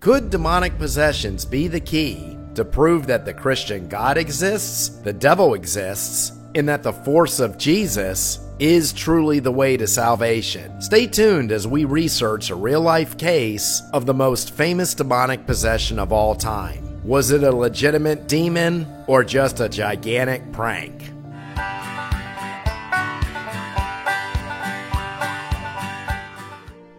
Could demonic possessions be the key to prove that the Christian God exists, the devil exists, and that the force of Jesus is truly the way to salvation? Stay tuned as we research a real-life case of the most famous demonic possession of all time. Was it a legitimate demon or just a gigantic prank?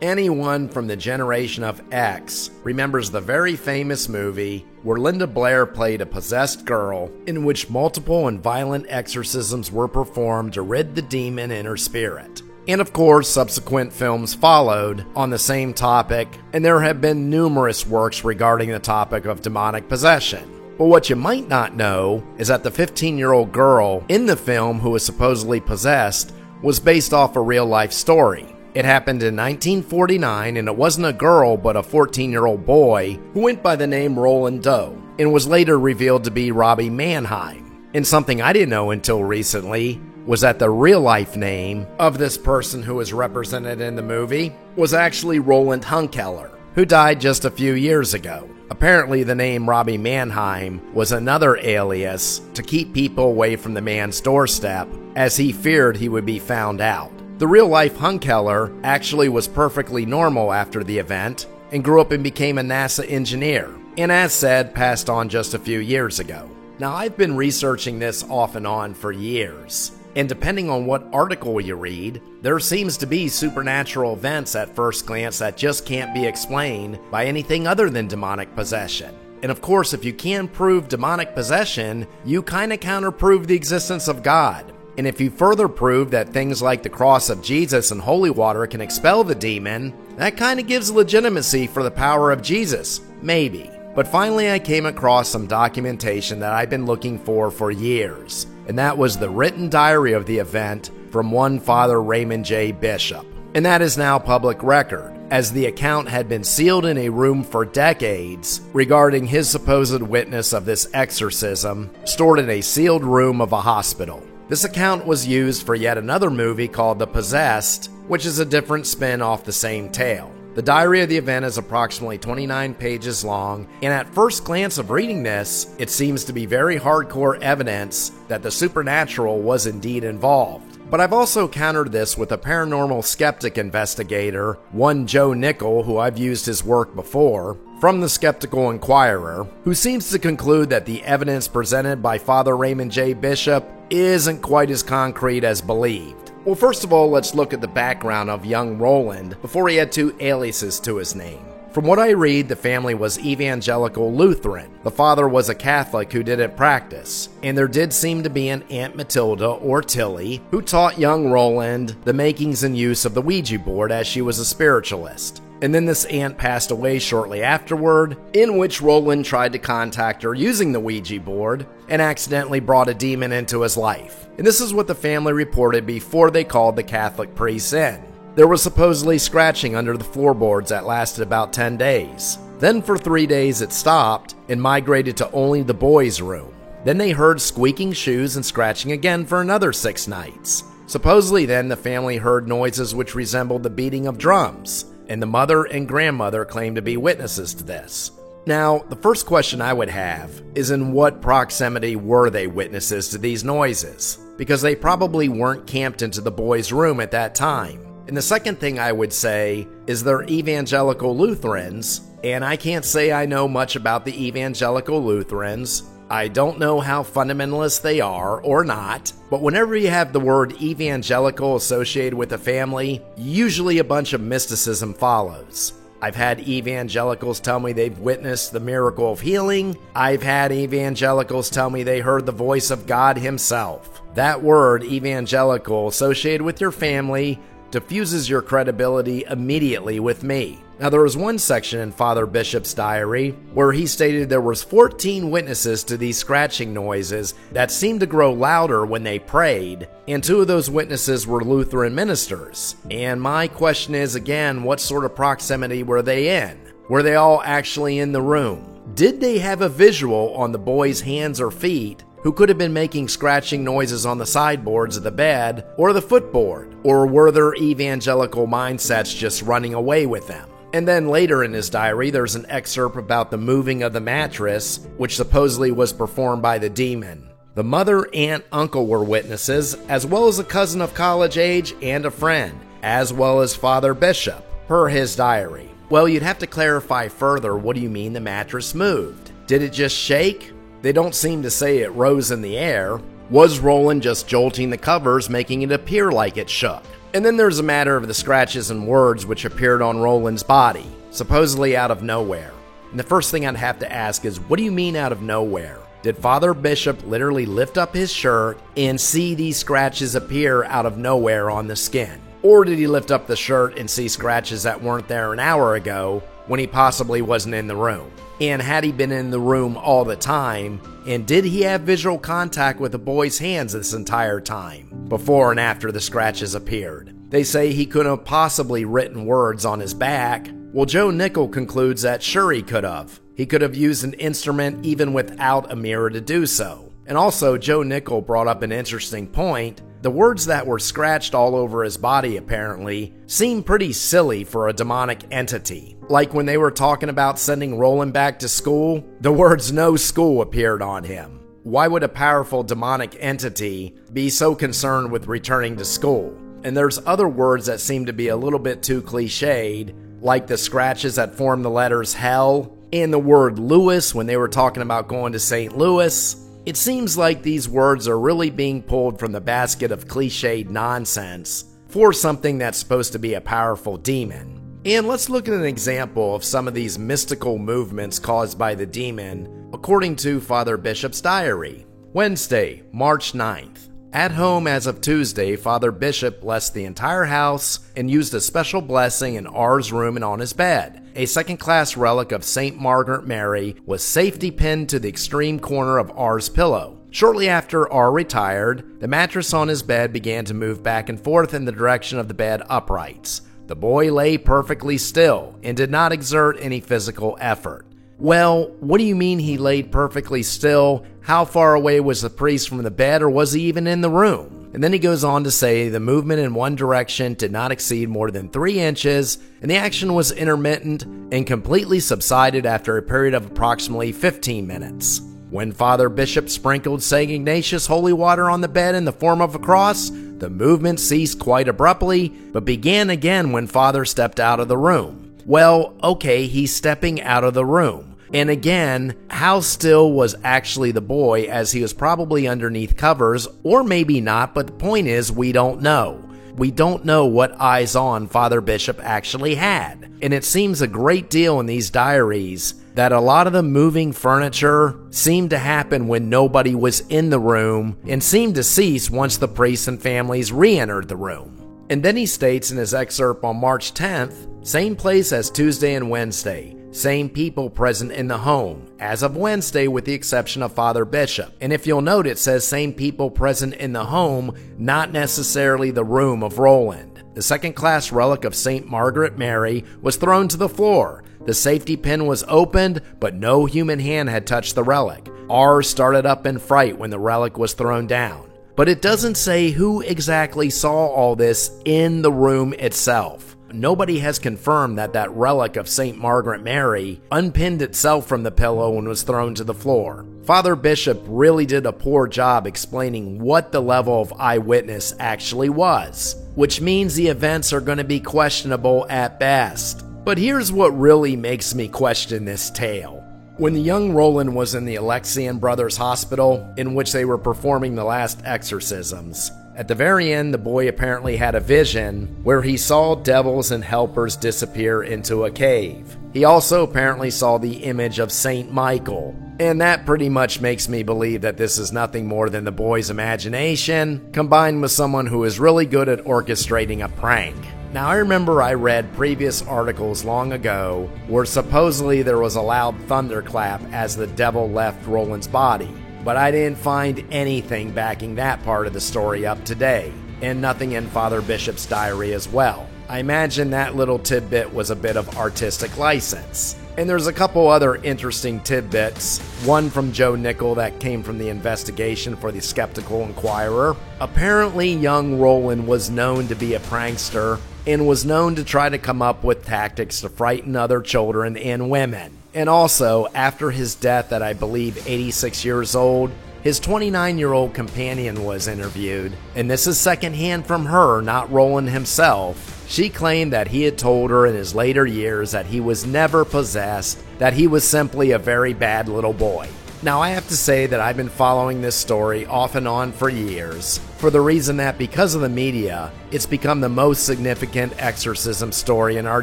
Anyone from the generation of X remembers the very famous movie where Linda Blair played a possessed girl in which multiple and violent exorcisms were performed to rid the demon in her spirit. And of course, subsequent films followed on the same topic, and there have been numerous works regarding the topic of demonic possession. But what you might not know is that the 15-year-old girl in the film who was supposedly possessed was based off a real-life story. It happened in 1949, and it wasn't a girl but a 14-year-old boy who went by the name Roland Doe and was later revealed to be Robbie Mannheim. And something I didn't know until recently was that the real-life name of this person who was represented in the movie was actually Roland Hunkeler, who died just a few years ago. Apparently, the name Robbie Mannheim was another alias to keep people away from the man's doorstep, as he feared he would be found out. The real-life Hunkeler actually was perfectly normal after the event and grew up and became a NASA engineer, and as said, passed on just a few years ago. Now, I've been researching this off and on for years, and depending on what article you read, there seems to be supernatural events at first glance that just can't be explained by anything other than demonic possession. And of course, if you can prove demonic possession, you kind of counterprove the existence of God. And if you further prove that things like the cross of Jesus and holy water can expel the demon, that kind of gives legitimacy for the power of Jesus. Maybe. But finally I came across some documentation that I've been looking for years, and that was the written diary of the event from one Father Raymond J. Bishop. And that is now public record, as the account had been sealed in a room for decades regarding his supposed witness of this exorcism, stored in a sealed room of a hospital. This account was used for yet another movie called The Possessed, which is a different spin off the same tale. The diary of the event is approximately 29 pages long, and at first glance of reading this, it seems to be very hardcore evidence that the supernatural was indeed involved. But I've also countered this with a paranormal skeptic investigator, one Joe Nickel, who I've used his work before, from the Skeptical Inquirer, who seems to conclude that the evidence presented by Father Raymond J. Bishop isn't quite as concrete as believed. Well, first of all, let's look at the background of young Roland before he had two aliases to his name. From what I read, the family was evangelical Lutheran. The father was a Catholic who didn't practice, and there did seem to be an Aunt Matilda, or Tilly, who taught young Roland the makings and use of the Ouija board, as she was a spiritualist. And then this aunt passed away shortly afterward, in which Roland tried to contact her using the Ouija board and accidentally brought a demon into his life. And this is what the family reported before they called the Catholic priests in. There was supposedly scratching under the floorboards that lasted about 10 days. Then for 3 days it stopped and migrated to only the boys' room. Then they heard squeaking shoes and scratching again for another 6 nights. Supposedly then the family heard noises which resembled the beating of drums, and the mother and grandmother claimed to be witnesses to this. Now, the first question I would have is, in what proximity were they witnesses to these noises? Because they probably weren't camped into the boys' room at that time. And the second thing I would say is they're evangelical Lutherans, and I can't say I know much about the evangelical Lutherans. I don't know how fundamentalist they are or not, but whenever you have the word evangelical associated with a family, usually a bunch of mysticism follows. I've had evangelicals tell me they've witnessed the miracle of healing. I've had evangelicals tell me they heard the voice of God himself. That word, evangelical, associated with your family, diffuses your credibility immediately with me. Now, there was one section in Father Bishop's diary where he stated there was 14 witnesses to these scratching noises that seemed to grow louder when they prayed, and 2 of those witnesses were Lutheran ministers. And my question is, again, what sort of proximity were they in? Were they all actually in the room? Did they have a visual on the boy's hands or feet who could have been making scratching noises on the sideboards of the bed or the footboard? Or were their evangelical mindsets just running away with them? And then later in his diary, there's an excerpt about the moving of the mattress, which supposedly was performed by the demon. The mother, aunt, uncle were witnesses, as well as a cousin of college age and a friend, as well as Father Bishop, per his diary. Well, you'd have to clarify further, what do you mean the mattress moved? Did it just shake? They don't seem to say it rose in the air. Was Roland just jolting the covers, making it appear like it shook? And then there's a matter of the scratches and words which appeared on Roland's body, supposedly out of nowhere. And the first thing I'd have to ask is, what do you mean out of nowhere? Did Father Bishop literally lift up his shirt and see these scratches appear out of nowhere on the skin? Or did he lift up the shirt and see scratches that weren't there an hour ago when he possibly wasn't in the room? And had he been in the room all the time, and did he have visual contact with the boy's hands this entire time, before and after the scratches appeared? They say he couldn't have possibly written words on his back. Well, Joe Nickell concludes that sure he could have. He could have used an instrument even without a mirror to do so. And also, Joe Nickell brought up an interesting point. The words that were scratched all over his body apparently seem pretty silly for a demonic entity. Like when they were talking about sending Roland back to school, the words "no school" appeared on him. Why would a powerful demonic entity be so concerned with returning to school? And there's other words that seem to be a little bit too cliched, like the scratches that form the letters hell, and the word Louis when they were talking about going to St. Louis. It seems like these words are really being pulled from the basket of cliched nonsense for something that's supposed to be a powerful demon. And let's look at an example of some of these mystical movements caused by the demon, according to Father Bishop's diary. Wednesday, March 9th. At home as of Tuesday, Father Bishop blessed the entire house and used a special blessing in R's room and on his bed. A second-class relic of St. Margaret Mary was safety pinned to the extreme corner of R's pillow. Shortly after R retired, the mattress on his bed began to move back and forth in the direction of the bed uprights. The boy lay perfectly still and did not exert any physical effort. Well, what do you mean he laid perfectly still? How far away was the priest from the bed, or was he even in the room? And then he goes on to say the movement in one direction did not exceed more than 3 inches, and the action was intermittent and completely subsided after a period of approximately 15 minutes. When Father Bishop sprinkled St. Ignatius holy water on the bed in the form of a cross, the movement ceased quite abruptly, but began again when Father stepped out of the room. Well, okay, he's stepping out of the room. And again, how still was actually the boy, as he was probably underneath covers, or maybe not, but the point is we don't know. We don't know what eyes on Father Bishop actually had. And it seems a great deal in these diaries that a lot of the moving furniture seemed to happen when nobody was in the room and seemed to cease once the priests and families re-entered the room. And then he states in his excerpt on March 10th, same place as Tuesday and Wednesday. Same people present in the home, as of Wednesday with the exception of Father Bishop. And if you'll note, it says same people present in the home, not necessarily the room of Roland. The second-class relic of St. Margaret Mary was thrown to the floor. The safety pin was opened, but no human hand had touched the relic. R started up in fright when the relic was thrown down. But it doesn't say who exactly saw all this in the room itself. Nobody has confirmed that that relic of St. Margaret Mary unpinned itself from the pillow and was thrown to the floor. Father Bishop really did a poor job explaining what the level of eyewitness actually was, which means the events are going to be questionable at best. But here's what really makes me question this tale. When the young Roland was in the Alexian Brothers Hospital, in which they were performing the last exorcisms, at the very end, the boy apparently had a vision where he saw devils and helpers disappear into a cave. He also apparently saw the image of Saint Michael, and that pretty much makes me believe that this is nothing more than the boy's imagination, combined with someone who is really good at orchestrating a prank. Now, I remember I read previous articles long ago where supposedly there was a loud thunderclap as the devil left Roland's body. But I didn't find anything backing that part of the story up today, and nothing in Father Bishop's diary as well. I imagine that little tidbit was a bit of artistic license. And there's a couple other interesting tidbits, one from Joe Nickell that came from the investigation for the Skeptical Inquirer. Apparently, young Roland was known to be a prankster and was known to try to come up with tactics to frighten other children and women. And also, after his death at I believe 86 years old, his 29-year-old companion was interviewed, and this is secondhand from her, not Roland himself. She claimed that he had told her in his later years that he was never possessed, that he was simply a very bad little boy. Now, I have to say that I've been following this story off and on for years, for the reason that because of the media, it's become the most significant exorcism story in our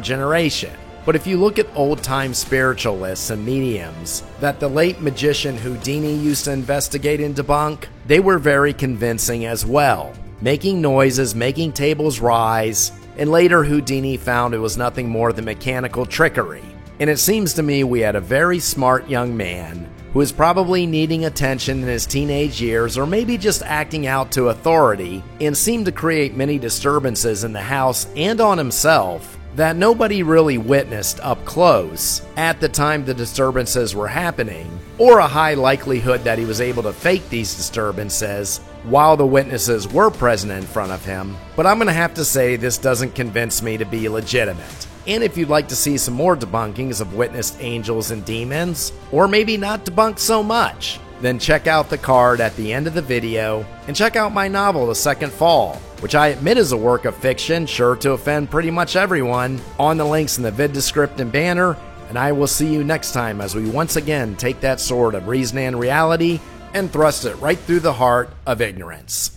generation. But if you look at old-time spiritualists and mediums that the late magician Houdini used to investigate and debunk, they were very convincing as well, making noises, making tables rise, and later Houdini found it was nothing more than mechanical trickery. And it seems to me we had a very smart young man who is probably needing attention in his teenage years, or maybe just acting out to authority, and seemed to create many disturbances in the house and on himself that nobody really witnessed up close at the time the disturbances were happening, or a high likelihood that he was able to fake these disturbances while the witnesses were present in front of him. But I'm going to have to say this doesn't convince me to be legitimate. And if you'd like to see some more debunkings of witnessed angels and demons, or maybe not debunked so much, then check out the card at the end of the video, and check out my novel, The Second Fall, which I admit is a work of fiction, sure to offend pretty much everyone, on the links in the vid description banner, and I will see you next time as we once again take that sword of reason and reality and thrust it right through the heart of ignorance.